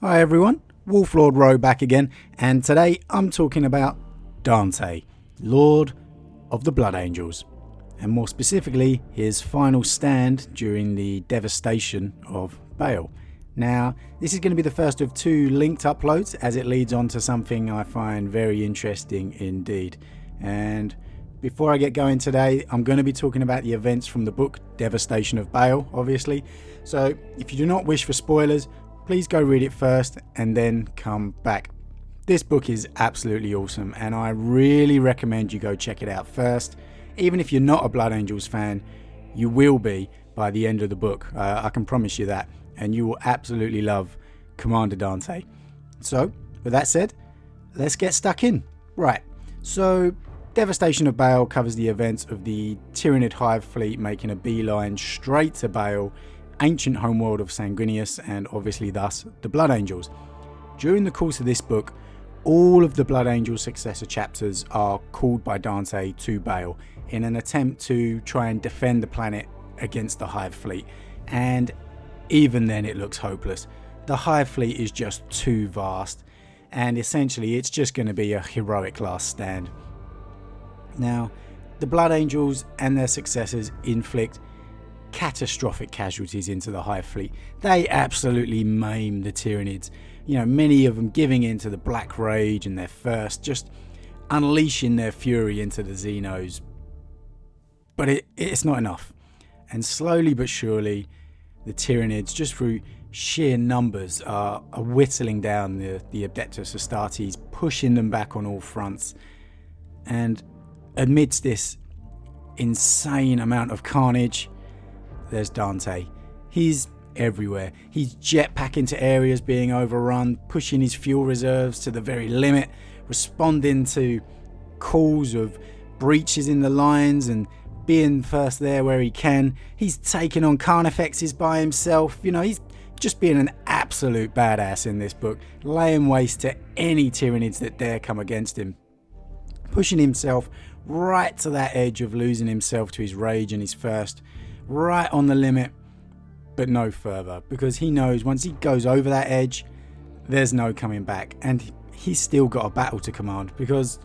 Hi everyone, Wolflord Rowe back again, and today I'm talking about Dante, Lord of the Blood Angels, and more specifically his final stand during the Devastation of Baal. Now, this is going to be the first of two linked uploads as it leads on to something I find very interesting indeed. And before I get going today, I'm going to be talking about the events from the book Devastation of Baal, obviously. So if you do not wish for spoilers, please go read it first and then come back. This book is absolutely awesome and I really recommend you go check it out first. Even if you're not a Blood Angels fan, you will be by the end of the book. I can promise you that. And you will absolutely love Commander Dante. So, with that said, let's get stuck in. Right, so Devastation of Baal covers the events of the Tyranid hive fleet making a beeline straight to Baal, ancient homeworld of Sanguinius, and obviously thus the Blood Angels. During the course of this book, all of the Blood Angel successor chapters are called by Dante to Baal in an attempt to try and defend the planet against the hive fleet, and even then it looks hopeless. The hive fleet is just too vast, and essentially it's just going to be a heroic last stand. Now, the Blood Angels and their successors inflict catastrophic casualties into the hive fleet. They absolutely maim the Tyranids, many of them giving in to the black rage and their thirst, just unleashing their fury into the Xenos. But it's not enough, and slowly but surely the Tyranids, just through sheer numbers, are whittling down the Adeptus Astartes, pushing them back on all fronts. And amidst this insane amount of carnage, there's Dante. He's everywhere. He's jetpacking into areas being overrun, pushing his fuel reserves to the very limit, responding to calls of breaches in the lines and being first there where he can. He's taking on Carnifexes by himself. He's just being an absolute badass in this book, laying waste to any Tyranids that dare come against him, pushing himself right to that edge of losing himself to his rage and his thirst, right on the limit, but no further, because he knows once he goes over that edge, there's no coming back. And he's still got a battle to command, because,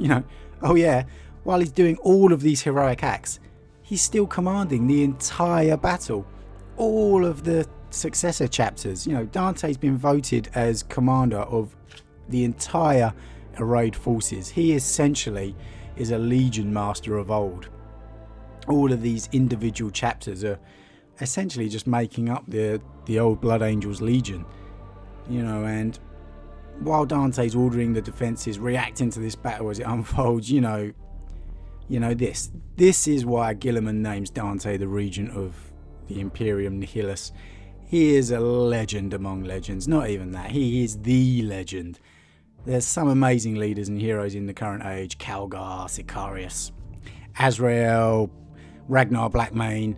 while he's doing all of these heroic acts, he's still commanding the entire battle. All of the successor chapters, Dante's been voted as commander of the entire arrayed forces. He essentially is a legion master of old. All of these individual chapters are essentially just making up the old Blood Angels Legion, and while Dante's ordering the defences, reacting to this battle as it unfolds, this is why Gilliman names Dante the regent of the Imperium Nihilus. He is a legend among legends. Not even that, he is the legend. There's some amazing leaders and heroes in the current age: Calgar, Sicarius, Azrael, Ragnar Blackmane,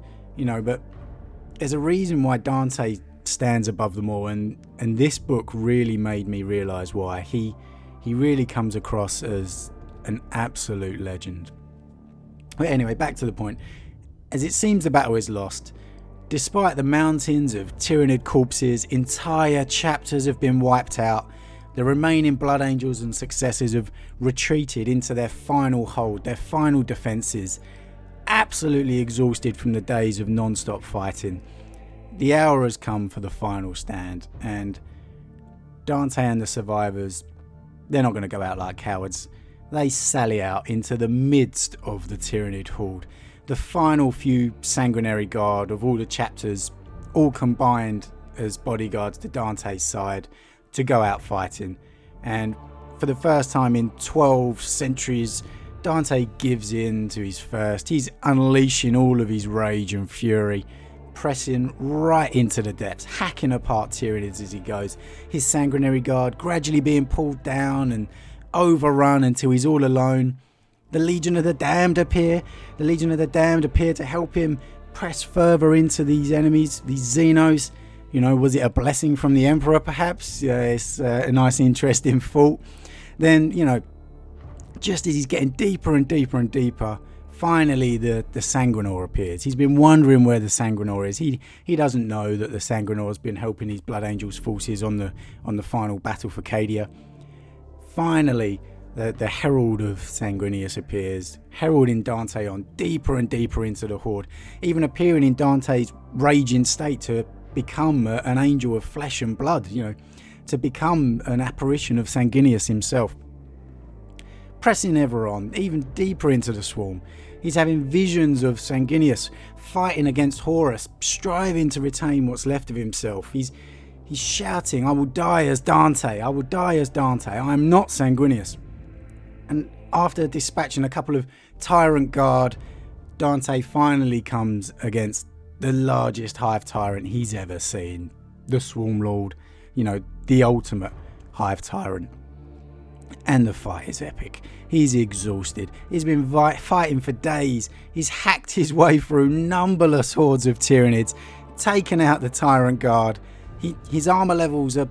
but there's a reason why Dante stands above them all, and this book really made me realise why. He really comes across as an absolute legend. But anyway, back to the point. As it seems the battle is lost, despite the mountains of Tyranid corpses, entire chapters have been wiped out. The remaining Blood Angels and successors have retreated into their final hold, their final defences, absolutely exhausted from the days of non-stop fighting. The hour has come for the final stand, and Dante and the survivors, they're not going to go out like cowards. They sally out into the midst of the Tyranid horde, the final few sanguinary guard of all the chapters, all combined as bodyguards to Dante's side to go out fighting. And for the first time in 12 centuries, Dante gives in to his thirst. He's unleashing all of his rage and fury, pressing right into the depths, hacking apart Tyranids as he goes. His sanguinary guard gradually being pulled down and overrun until he's all alone. The Legion of the Damned appear. The Legion of the Damned appear to help him press further into these enemies, these Xenos. Was it a blessing from the Emperor perhaps? It's a nice interesting thought. Then, just as he's getting deeper and deeper and deeper, finally the Sanguinor appears. He's been wondering where the Sanguinor is. He doesn't know that the Sanguinor's been helping his Blood Angels forces on the final battle for Cadia. Finally, the Herald of Sanguinius appears, heralding Dante on deeper and deeper into the Horde, even appearing in Dante's raging state to become an angel of flesh and blood, you know, to become an apparition of Sanguinius himself. Pressing ever on, even deeper into the swarm, he's having visions of Sanguinius fighting against Horus, striving to retain what's left of himself. He's shouting, "I will die as Dante, I will die as Dante, I am not Sanguinius." And after dispatching a couple of Tyrant Guard, Dante finally comes against the largest Hive Tyrant he's ever seen. The Swarm Lord, you know, the ultimate Hive Tyrant. And the fight is epic. He's exhausted. He's been fighting for days. He's hacked his way through numberless hordes of Tyranids, taken out the Tyrant Guard. His armor levels are...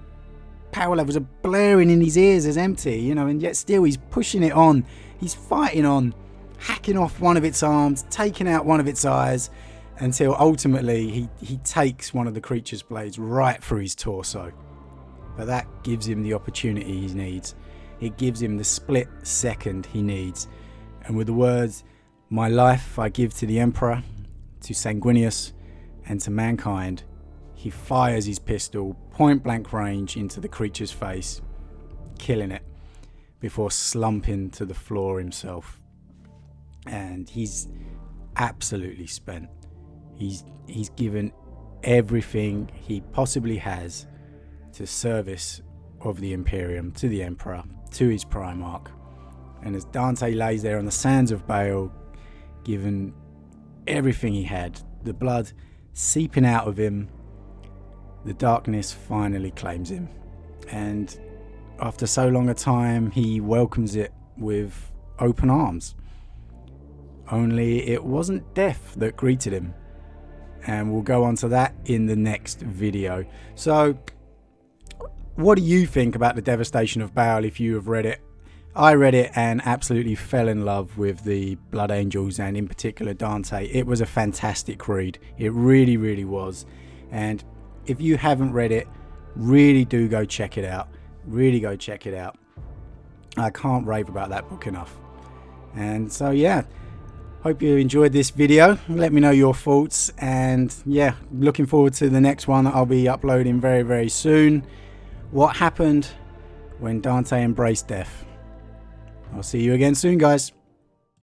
power levels are blaring in his ears as empty, you know, and yet still he's pushing it on. He's fighting on, hacking off one of its arms, taking out one of its eyes, until ultimately he takes one of the creature's blades right through his torso. But that gives him the opportunity he needs. It gives him the split second he needs. And with the words, "My life I give to the Emperor, to Sanguinius, and to mankind," he fires his pistol point blank range into the creature's face, killing it before slumping to the floor himself. And he's absolutely spent. He's given everything he possibly has to service of the Imperium, to the Emperor, to his Primarch. And as Dante lays there on the sands of Baal, given everything he had, the blood seeping out of him, the darkness finally claims him. And after so long a time, he welcomes it with open arms. Only it wasn't death that greeted him. And we'll go on to that in the next video. So, what do you think about the Devastation of Baal if you have read it? I read it and absolutely fell in love with the Blood Angels, and in particular Dante. It was a fantastic read. It really, really was. And if you haven't read it, really do go check it out. Really go check it out. I can't rave about that book enough. And so, yeah, hope you enjoyed this video. Let me know your thoughts. And yeah, looking forward to the next one that I'll be uploading very, very soon. What happened when Dante embraced death? I'll see you again soon, guys.